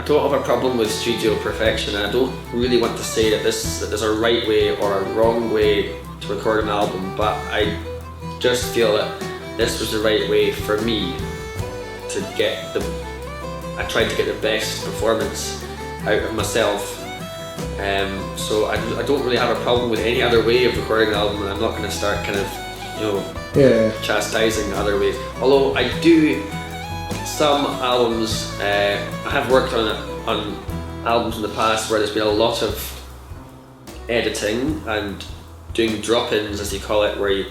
I don't have a problem with studio perfection, and I don't really want to say that there's a right way or a wrong way to record an album, but I just feel that this was the right way for me to get I tried to get the best performance out of myself. So I don't really have a problem with any other way of recording an album, and I'm not going to start kind of, chastising other ways. Although I do some albums, I have worked on albums in the past where there's been a lot of editing and doing drop-ins, as you call it, where you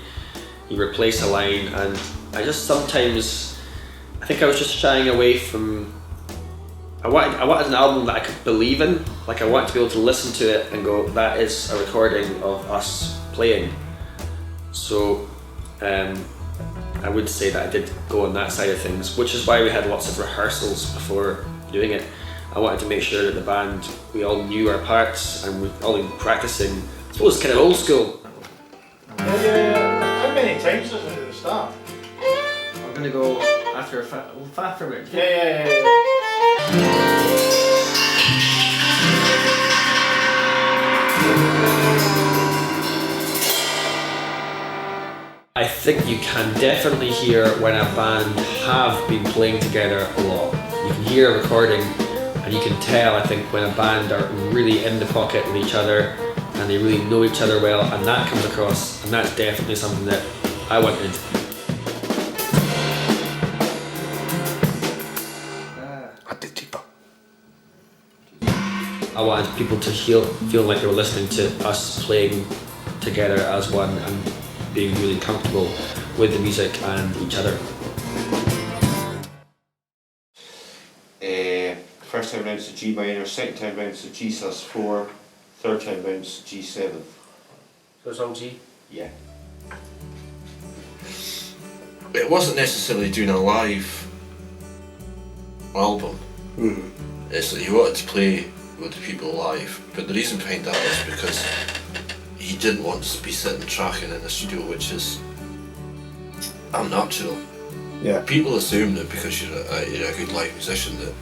replace a line, and I just sometimes, I think I was just shying away from, I wanted an album that I could believe in. Like, I wanted to be able to listen to it and go, that is a recording of us playing. So I would say that I did go on that side of things, which is why we had lots of rehearsals before doing it. I wanted to make sure that the band, we all knew our parts and we'd all been practicing. I suppose it's kind of old school. Yeah. How many times is it at the start? I'm going to go after a fast for a minute. Yeah. I think you can definitely hear when a band have been playing together a lot. You can hear a recording and you can tell, I think, when a band are really in the pocket with each other and they really know each other well, and that comes across, and that's definitely something that I wanted. I wanted people to feel like they were listening to us playing together as one and being really comfortable with the music and each other. First time round is a G minor, second time round is a G sus4, third time round is a G7. So it's all G? Yeah. It wasn't necessarily doing a live album. It's that he wanted to play with the people live, but the reason behind that is because he didn't want to be sitting tracking in the studio, which is unnatural. Yeah. People assume that because you're a good live musician that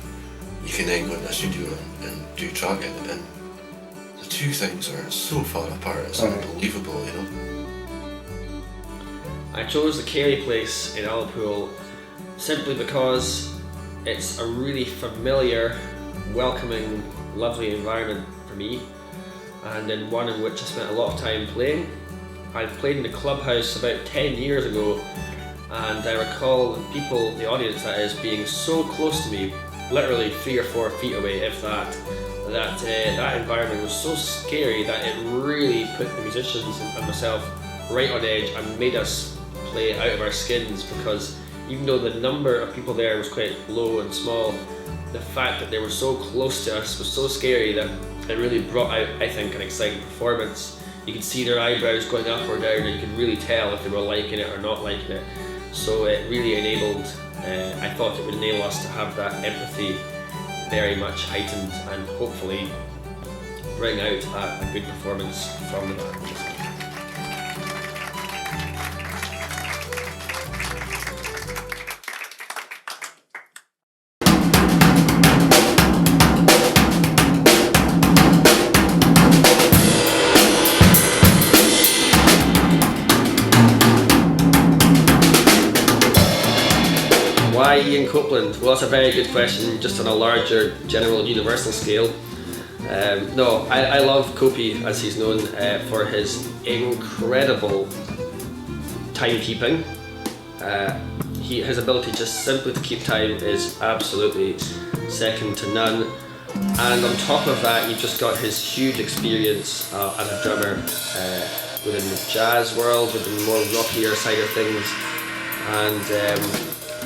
you can then go in the studio and do tracking, and the two things are so far apart, it's unbelievable, you know. I chose the CeilidhPlace in Ullapool simply because it's a really familiar, welcoming, lovely environment for me, and in one in which I spent a lot of time playing. I've played in the clubhouse about 10 years ago, and I recall the audience that is, being so close to me, literally 3 or 4 feet away, if that environment was so scary that it really put the musicians and myself right on edge and made us play out of our skins, because even though the number of people there was quite low and small, the fact that they were so close to us was so scary that it really brought out, I think, an exciting performance. You could see their eyebrows going up or down, and you could really tell if they were liking it or not liking it. So it really enabled, I thought it would enable us to have that empathy very much heightened and hopefully bring out a good performance from the band. Why Ian Copeland? Well, that's a very good question, just on a larger, general, universal scale. No, I love Copey, as he's known, for his incredible timekeeping. His ability just simply to keep time is absolutely second to none. And on top of that, you've just got his huge experience as a drummer within the jazz world, within the more rockier side of things. And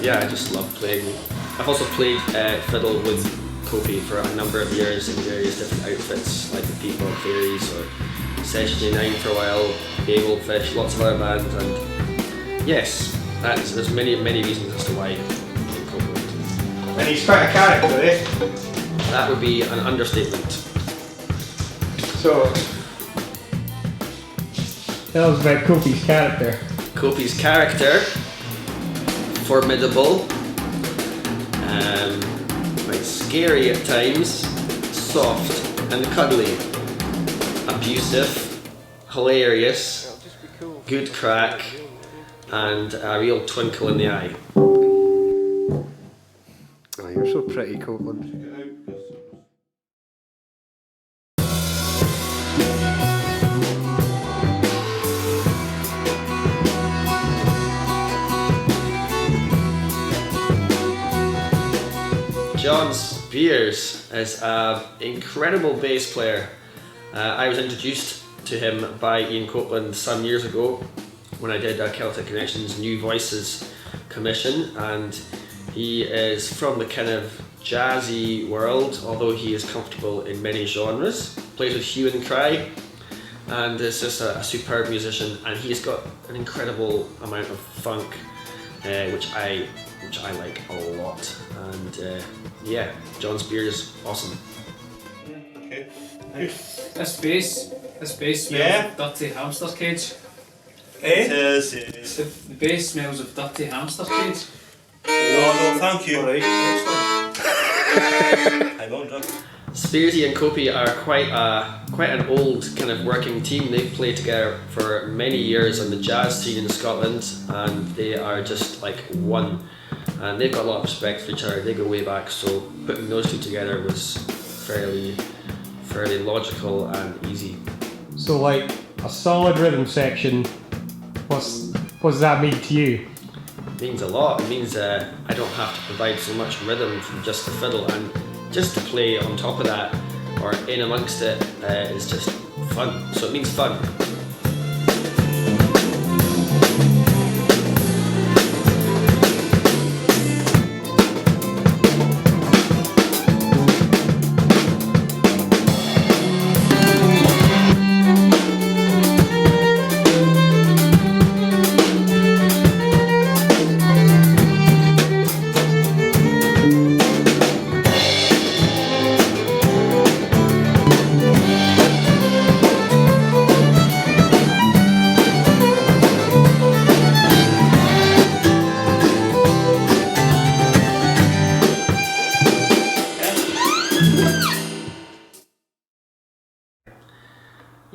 yeah, I just love playing. I've also played fiddle with Copey for a number of years in various different outfits, like the Peatbog Fairies or Session 9 for a while, Babelfish, lots of other bands, and yes, there's many reasons as to why Ian Copeland. And he's quite a character, eh? That would be an understatement. So, tell us about Copey's character. Copey's character, formidable, quite scary at times, soft and cuddly, abusive, hilarious, good crack, and a real twinkle in the eye. Oh, you're so pretty, Copeland. John Spears is an incredible bass player. I was introduced to him by Ian Copeland some years ago when I did a Celtic Connections New Voices commission, and he is from the kind of jazzy world, although he is comfortable in many genres. Plays with hue and cry, and is just a superb musician, and he's got an incredible amount of funk, which I like a lot. And yeah, John Spears, awesome. Okay. This bass smells Yeah. of dirty hamster cage. It is, it is. The bass smells of dirty hamster cage. No, thank you. Alright, Hang on, Doug. Spearsy and Copey are quite an old kind of working team. They've played together for many years on the jazz scene in Scotland, and they are just like one. And they've got a lot of respect for each other. They go way back, so putting those two together was fairly logical and easy. So, like, a solid rhythm section, what does that mean to you? It means a lot. It means I don't have to provide so much rhythm from just the fiddle, and just to play on top of that or in amongst it is just fun. So it means fun.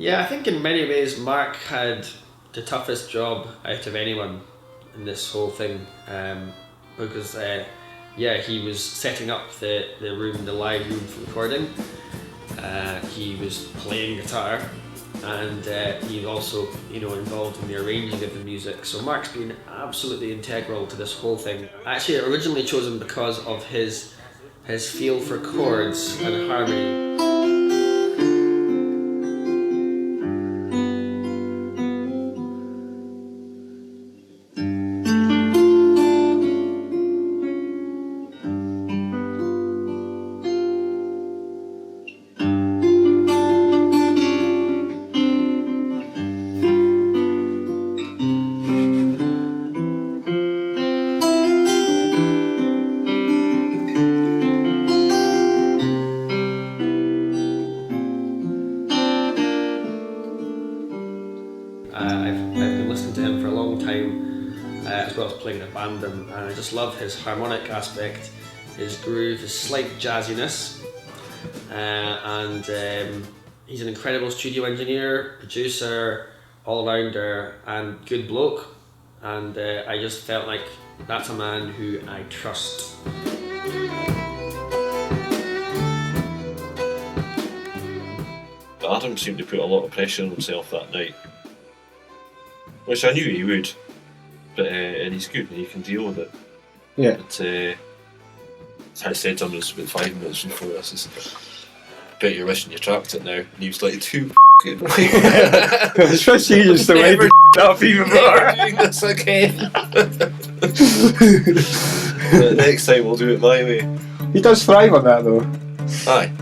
Yeah, I think in many ways Mark had the toughest job out of anyone in this whole thing, because he was setting up the room, the live room for recording. He was playing guitar, and he was also, involved in the arranging of the music. So Mark's been absolutely integral to this whole thing. I actually originally chose him because of his feel for chords and harmony. I've been listening to him for a long time, as well as playing in a band, and I just love his harmonic aspect, his groove, his slight jazziness, and he's an incredible studio engineer, producer, all-rounder, and good bloke, and I just felt like that's a man who I trust. Adam seemed to put a lot of pressure on himself that night, which I knew he would, but and he's good and he can deal with it. Yeah. But I said to him, it's about 5 minutes before this, is, bet you're wishing you tracked it now. And he was like, too f***ing It's just you just the way to up even never doing this again. But next time we'll do it my way. He does thrive on that though. Aye.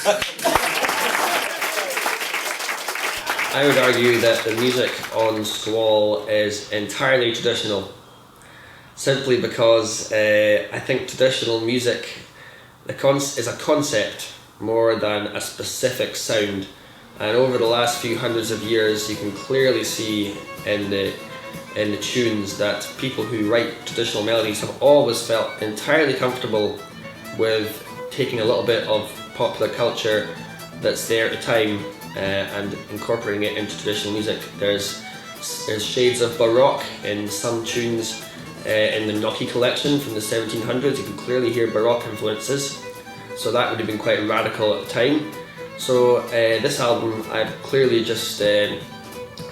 I would argue that the music on Squall is entirely traditional, simply because I think traditional music is a concept more than a specific sound, and over the last few hundreds of years you can clearly see in the tunes that people who write traditional melodies have always felt entirely comfortable with taking a little bit of popular culture that's there at the time and incorporating it into traditional music. There's shades of Baroque in some tunes in the Gnocchi collection from the 1700s. You can clearly hear Baroque influences, so that would have been quite radical at the time. So this album, I've clearly just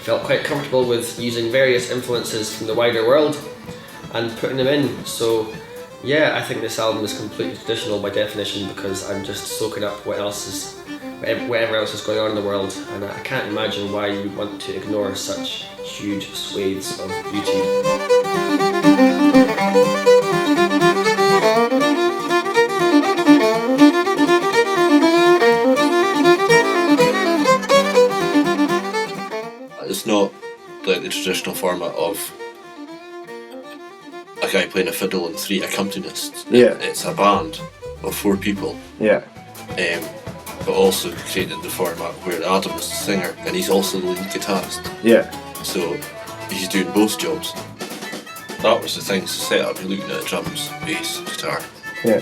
felt quite comfortable with using various influences from the wider world and putting them in. So yeah, I think this album is completely traditional by definition, because I'm just soaking up whatever else is going on in the world, and I can't imagine why you would want to ignore such huge swathes of beauty. It's not like the traditional format of a guy playing a fiddle and 3 accompanists. Yeah. It's a band of 4 people. Yeah. But also created the format where Adam is the singer and he's also the lead guitarist. Yeah. So he's doing both jobs. That was the things to set up. You're looking at drums, bass, guitar, Yeah.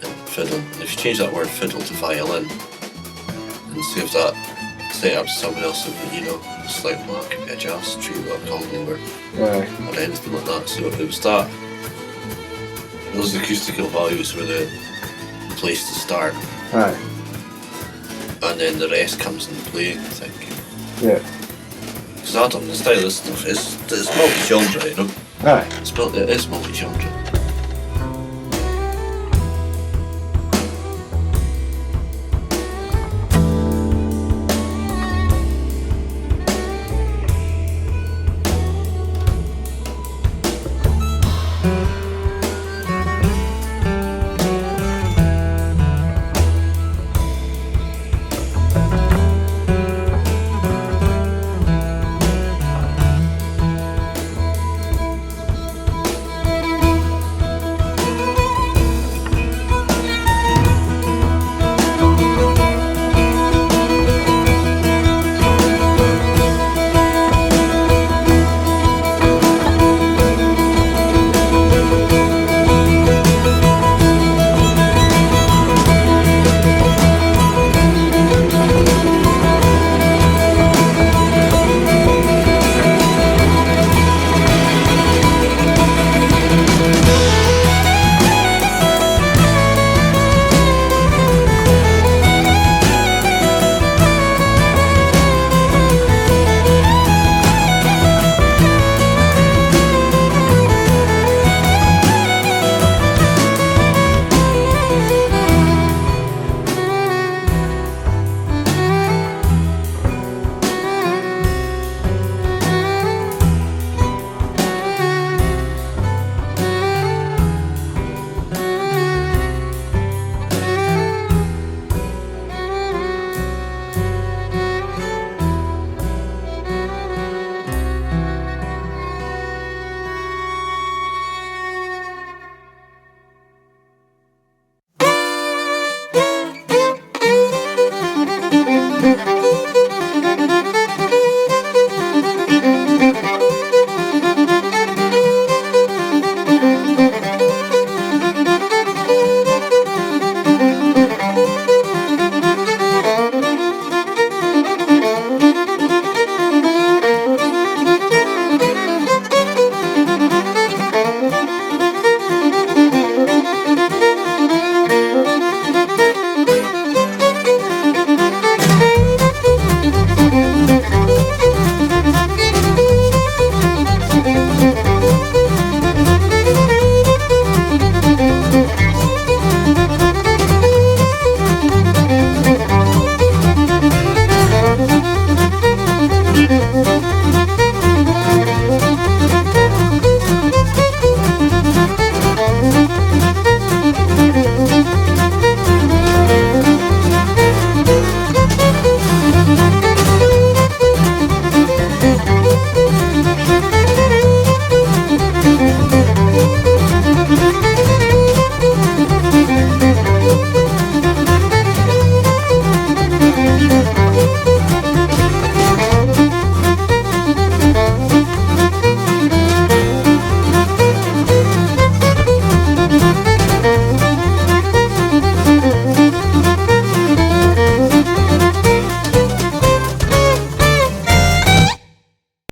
and fiddle. And if you change that word fiddle to violin and see if that set up to someone else, it's like, well, that could be a jazz trio, I'm talking about, or anything like that. So it was that. Those acoustical values were the place to start. Aye. And then the rest comes in playing, I think. Yeah. Because Adam, the style of this stuff is multi-genre, Aye. It is multi-genre.